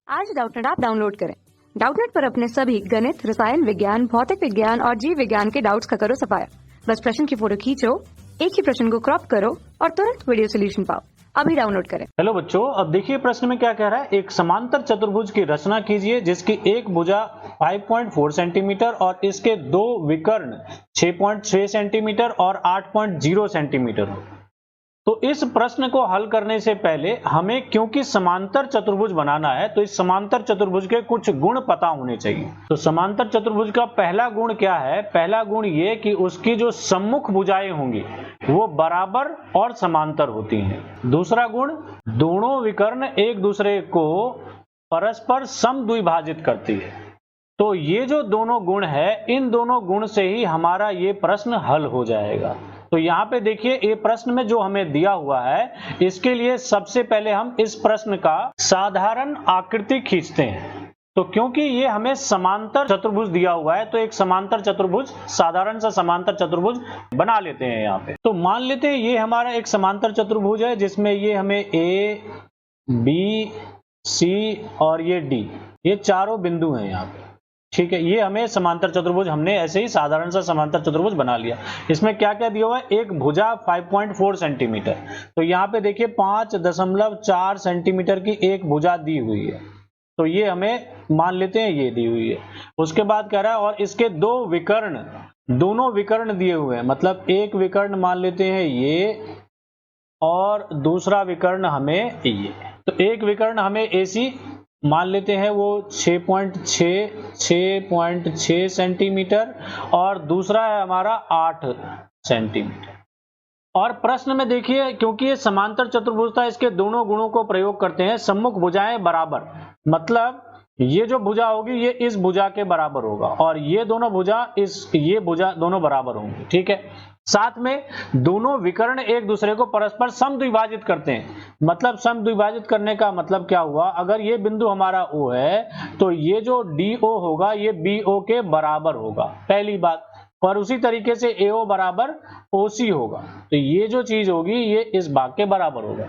आज Doubtnut app download करें। Doubtnut पर अपने सभी गणित, रसायन विज्ञान, भौतिक विज्ञान और जीव विज्ञान के डाउट्स का करो सफाया। बस प्रश्न की फोटो खींचो, एक ही प्रश्न को क्रॉप करो और तुरंत वीडियो सोल्यूशन पाओ। अभी डाउनलोड करें। हेलो बच्चों, अब देखिए प्रश्न में क्या कह रहा है। एक समांतर चतुर्भुज की रचना कीजिए जिसकी एक भुजा 5.4 सेंटीमीटर और इसके दो विकर्ण 6.6 सेंटीमीटर और 8.0 सेंटीमीटर हो। तो इस प्रश्न को हल करने से पहले हमें, क्योंकि समांतर चतुर्भुज बनाना है, तो इस समांतर चतुर्भुज के कुछ गुण पता होने चाहिए। तो समांतर चतुर्भुज का पहला गुण क्या है? पहला गुण ये कि उसकी जो सम्मुख भुजाएं होंगी वो बराबर और समांतर होती हैं। दूसरा गुण, दोनों विकर्ण एक दूसरे को परस्पर समद्विभाजित करती है। तो ये जो दोनों गुण है, इन दोनों गुण से ही हमारा ये प्रश्न हल हो जाएगा। तो यहाँ पे देखिए, ये प्रश्न में जो हमें दिया हुआ है, इसके लिए सबसे पहले हम इस प्रश्न का साधारण आकृति खींचते हैं। तो क्योंकि ये हमें समांतर चतुर्भुज दिया हुआ है, तो एक समांतर चतुर्भुज, साधारण सा समांतर चतुर्भुज बना लेते हैं यहाँ पे। तो मान लेते हैं ये हमारा एक समांतर चतुर्भुज है जिसमें ये हमें ए, बी, सी और ये डी, ये चारों बिंदु हैं यहाँ पे। ठीक है, ये हमें समांतर चतुर्भुज, हमने ऐसे ही साधारण सा समांतर चतुर्भुज बना लिया। इसमें क्या क्या दिया हुआ है? एक भुजा 5.4 सेंटीमीटर, तो यहाँ पे देखिए 5.4 सेंटीमीटर की एक भुजा दी हुई है, तो ये हमें मान लेते हैं ये दी हुई है। उसके बाद कह रहा है और इसके दो विकर्ण, दोनों विकर्ण दिए हुए हैं, मतलब एक विकर्ण मान लेते हैं ये और दूसरा विकर्ण हमें ये। तो एक विकर्ण हमें AC मान लेते हैं वो 6.6 सेंटीमीटर और दूसरा है हमारा 8 सेंटीमीटर। और प्रश्न में देखिए, क्योंकि ये समांतर चतुर्भुज था, इसके दोनों गुणों को प्रयोग करते हैं। सम्मुख भुजाएं बराबर, मतलब ये जो भुजा होगी ये इस भुजा के बराबर होगा और ये दोनों भुजा ये भुजा दोनों बराबर होंगी। ठीक है, साथ में दोनों विकर्ण एक दूसरे को परस्पर समद्विभाजित करते हैं। मतलब समद्विभाजित करने का मतलब क्या हुआ? अगर ये बिंदु हमारा O है तो ये जो DO होगा ये BO के बराबर होगा, पहली बात। और उसी तरीके से AO बराबर OC होगा, तो ये जो चीज होगी ये इस भाग के बराबर होगा।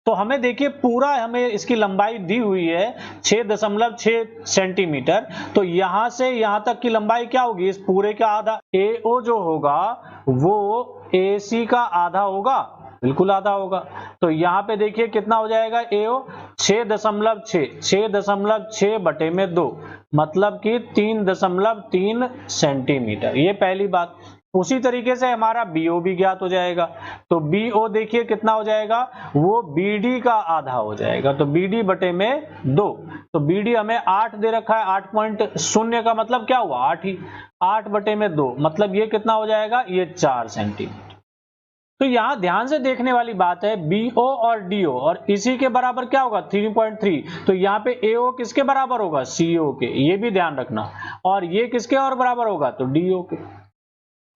तो हमें देखिए पूरा हमें इसकी लंबाई दी हुई है 6.6 सेंटीमीटर, तो यहां से यहां तक की लंबाई क्या होगी? इस पूरे का आधा। AO जो होगा वो AC का आधा होगा, बिल्कुल आधा होगा। तो यहाँ पे देखिए कितना हो जाएगा? AO 6.6 बटे में 2, मतलब कि 3.3 सेंटीमीटर, ये पहली बात। उसी तरीके से हमारा BO भी ज्ञात हो जाएगा। तो BO देखिए कितना हो जाएगा? वो BD का आधा हो जाएगा, तो BD बटे में 2। तो BD हमें 8 दे रखा है, 8.0 का मतलब क्या हुआ? 8 ही। 8 बटे में 2, मतलब ये कितना हो जाएगा? ये 4 सेंटीमीटर। तो यहां ध्यान से देखने वाली बात है, BO और DO और इसी के बराबर क्या होगा? 3.3। तो यहाँ पे AO किसके बराबर होगा? CO के, ये भी ध्यान रखना। और ये किसके और बराबर होगा? तो DO के।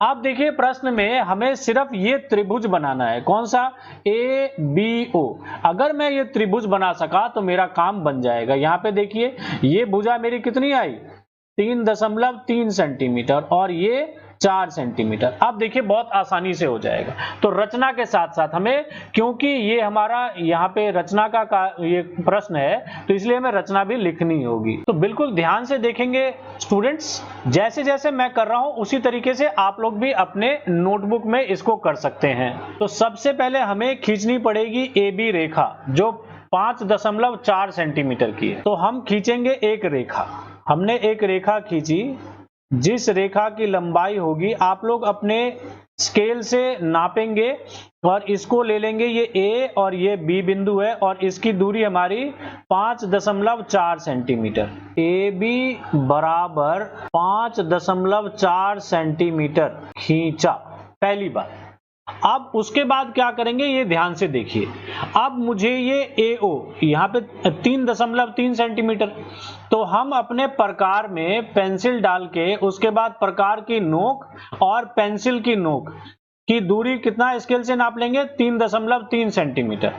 आप देखिए प्रश्न में हमें सिर्फ ये त्रिभुज बनाना है। कौन सा? ABO। अगर मैं ये त्रिभुज बना सका तो मेरा काम बन जाएगा। यहाँ पे देखिए ये भुजा मेरी कितनी आई? 3.3 सेंटीमीटर और ये 4 सेंटीमीटर। अब देखिए बहुत आसानी से हो जाएगा। तो रचना के साथ साथ हमें, क्योंकि ये हमारा यहाँ पे रचना का ये प्रश्न है, तो इसलिए हमें रचना भी लिखनी होगी। तो बिल्कुल ध्यान से देखेंगे स्टूडेंट्स, जैसे जैसे मैं कर रहा हूं उसी तरीके से आप लोग भी अपने नोटबुक में इसको कर सकते हैं। तो सबसे पहले हमें खींचनी पड़ेगी AB रेखा, जो 5.4 सेंटीमीटर की है। तो हम खींचेंगे एक रेखा। हमने एक रेखा खींची, जिस रेखा की लंबाई होगी, आप लोग अपने स्केल से नापेंगे और इसको ले लेंगे, ये A और ये B बिंदु है और इसकी दूरी हमारी 5.4 सेंटीमीटर। AB बराबर 5.4 सेंटीमीटर खींचा, पहली बात। अब उसके बाद क्या करेंगे ये ध्यान से देखिए। अब मुझे ये AO यहाँ पे 3.3 सेंटीमीटर, तो हम अपने प्रकार में पेंसिल डाल के उसके बाद प्रकार की नोक और पेंसिल की नोक की दूरी कितना स्केल से नाप लेंगे? 3.3 सेंटीमीटर।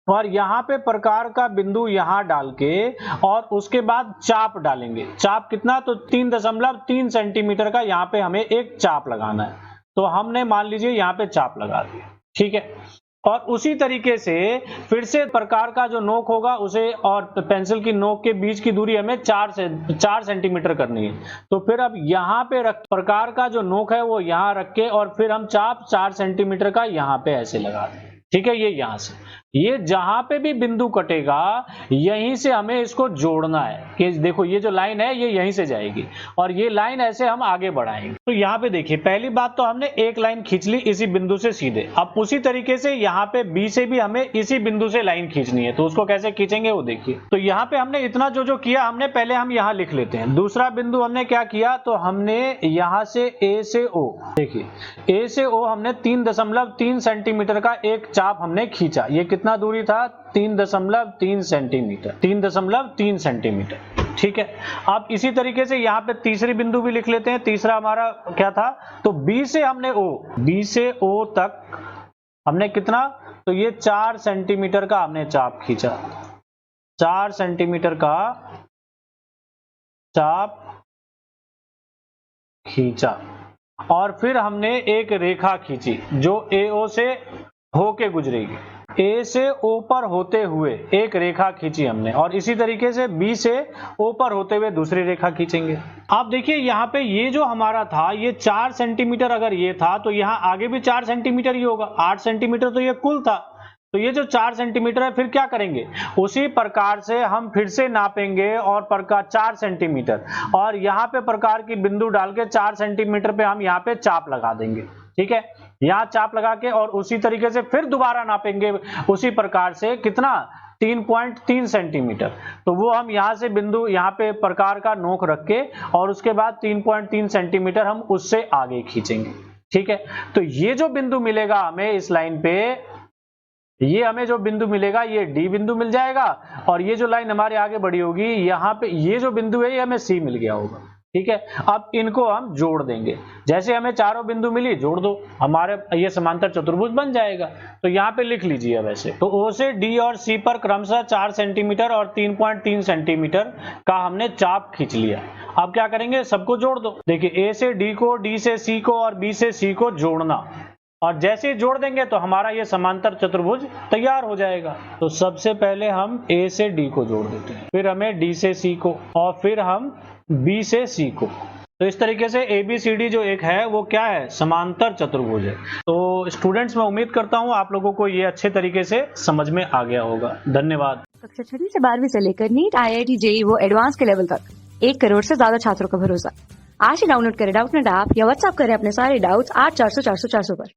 और यहाँ पे प्रकार का बिंदु यहाँ डाल के और उसके बाद चाप डालेंगे। चाप कितना? तो 3.3 सेंटीमीटर का यहाँ पे हमें एक चाप लगाना है। तो हमने मान लीजिए यहाँ पे चाप लगा दिया। ठीक है, और उसी तरीके से फिर से प्रकार का जो नोक होगा उसे और पेंसिल की नोक के बीच की दूरी हमें 4 सेंटीमीटर करनी है। तो फिर अब यहाँ पे रख प्रकार का जो नोक है वो यहाँ रख के और फिर हम चाप 4 सेंटीमीटर का यहाँ पे ऐसे लगा दें। ठीक है, ये यहां से ये जहां पे भी बिंदु कटेगा यहीं से हमें इसको जोड़ना है कि देखो ये जो लाइन है ये यहीं से जाएगी और ये लाइन ऐसे हम आगे बढ़ाएंगे। तो यहाँ पे देखिए पहली बात तो हमने एक लाइन खींच ली इसी बिंदु से सीधे। अब उसी तरीके से यहाँ पे बी से भी हमें इसी बिंदु से लाइन खींचनी है, तो उसको कैसे खींचेंगे वो देखिए। तो यहाँ पे हमने इतना जो किया हमने पहले हम यहाँ लिख लेते हैं। दूसरा बिंदु हमने क्या किया, तो हमने यहाँ से ए से ओ, देखिए ए से ओ हमने 3.3 सेंटीमीटर का एक चाप हमने खींचा। ये कितना दूरी था, 3.3 सेंटीमीटर, 3.3 सेंटीमीटर। ठीक है, अब इसी तरीके से यहाँ पे तीसरी बिंदु भी लिख लेते हैं। तीसरा हमारा क्या था, तो बी से हमने बी से ओ तक हमने कितना, तो ये 4 सेंटीमीटर का हमने चाप खींचा, 4 सेंटीमीटर का चाप खींचा और फिर हमने एक रेखा खींची जो AO से होके गुजरेगी। ए से ओ पर होते हुए एक रेखा खींची हमने और इसी तरीके से बी से ओ पर होते हुए दूसरी रेखा खींचेंगे। आप देखिए यहाँ पे ये जो हमारा था ये 4 सेंटीमीटर अगर ये था तो यहाँ आगे भी 4 सेंटीमीटर ही होगा, 8 सेंटीमीटर तो ये कुल था। तो ये जो 4 सेंटीमीटर है फिर क्या करेंगे, उसी प्रकार से हम फिर से नापेंगे और प्रकार 4 सेंटीमीटर और यहाँ पे प्रकार की बिंदु डाल के 4 सेंटीमीटर पे हम यहाँ पे चाप लगा देंगे। ठीक है, यहाँ चाप लगा के और उसी तरीके से फिर दोबारा नापेंगे उसी प्रकार से कितना, 3.3 सेंटीमीटर। तो वो हम यहाँ से बिंदु यहाँ पे प्रकार का नोक रख के और उसके बाद 3.3 सेंटीमीटर हम उससे आगे खींचेंगे। ठीक है, तो ये जो बिंदु मिलेगा हमें इस लाइन पे, ये हमें जो बिंदु मिलेगा ये डी बिंदु मिल जाएगा और ये जो लाइन हमारे आगे बढ़ी होगी यहाँ पे ये जो बिंदु है ये हमें सी मिल गया होगा। ठीक है, अब इनको हम जोड़ देंगे, जैसे हमें चारों बिंदु मिली जोड़ दो, हमारे ये समांतर चतुर्भुज बन जाएगा। तो यहाँ पे लिख लीजिए अब ऐसे, तो ओ से डी और सी पर क्रमशः 4 सेंटीमीटर और 3.3 सेंटीमीटर का हमने चाप खींच लिया। अब क्या करेंगे, सबको जोड़ दो। देखिए ए से डी को, डी से सी को और बी से सी को जोड़ना और जैसे ही जोड़ देंगे तो हमारा ये समांतर चतुर्भुज तैयार हो जाएगा। तो सबसे पहले हम ए से डी को जोड़ देते हैं, फिर हमें डी से सी को और फिर हम बी से सी को। तो इस तरीके से ABCD जो एक है वो क्या है, समांतर चतुर्भुज है। तो स्टूडेंट्स मैं उम्मीद करता हूँ आप लोगों को ये अच्छे तरीके से समझ में आ गया होगा। धन्यवाद। कक्षा 6 से 12वीं से लेकर नीट, IIT, JEE वो एडवांस के लेवल तक 1 करोड़ से ज्यादा छात्रों का भरोसा। आज ही डाउनलोड करें डाउटनेट ऐप या व्हाट्सएप करें अपने सारे डाउट्स 8400 400 400 पर।